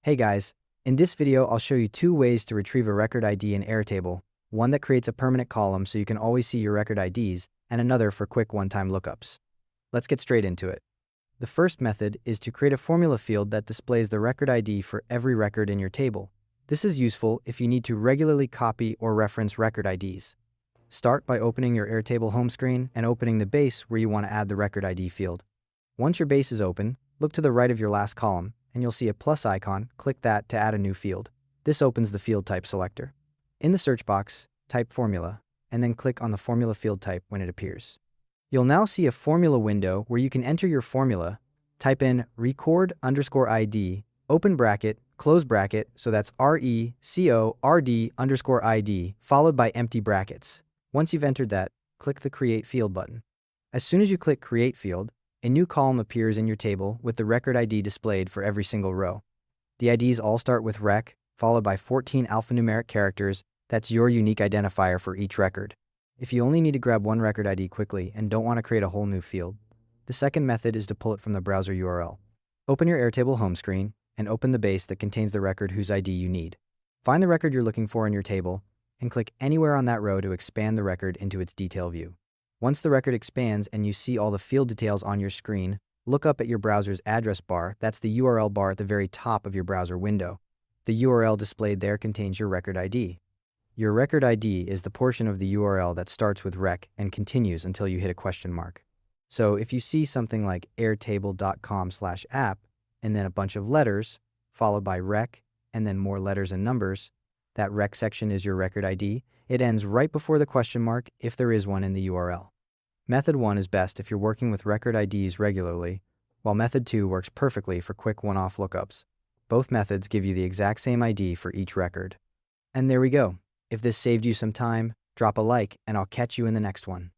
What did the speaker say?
Hey guys, in this video I'll show you two ways to retrieve a record ID in Airtable, one that creates a permanent column so you can always see your record IDs, and another for quick one-time lookups. Let's get straight into it. The first method is to create a formula field that displays the record ID for every record in your table. This is useful if you need to regularly copy or reference record IDs. Start by opening your Airtable home screen and opening the base where you want to add the record ID field. Once your base is open, look to the right of your last column, and you'll see a plus icon. Click that to add a new field. This opens the field type selector. In the search box, type formula, and then click on the formula field type when it appears. You'll now see a formula window where you can enter your formula, type in record_ID, open bracket, close bracket, so that's RECORD_ID, followed by empty brackets. Once you've entered that, click the Create Field button. As soon as you click Create Field, a new column appears in your table with the record ID displayed for every single row. The IDs all start with rec, followed by 14 alphanumeric characters. That's your unique identifier for each record. If you only need to grab one record ID quickly and don't want to create a whole new field, the second method is to pull it from the browser URL. Open your Airtable home screen and open the base that contains the record whose ID you need. Find the record you're looking for in your table and click anywhere on that row to expand the record into its detail view. Once the record expands and you see all the field details on your screen, look up at your browser's address bar. That's the URL bar at the very top of your browser window. The URL displayed there contains your record ID. Your record ID is the portion of the URL that starts with rec and continues until you hit a question mark. So if you see something like airtable.com/app and then a bunch of letters, followed by rec and then more letters and numbers, that rec section is your record ID. It ends right before the question mark if there is one in the URL. Method 1 is best if you're working with record IDs regularly, while Method 2 works perfectly for quick one-off lookups. Both methods give you the exact same ID for each record. And there we go. If this saved you some time, drop a like and I'll catch you in the next one.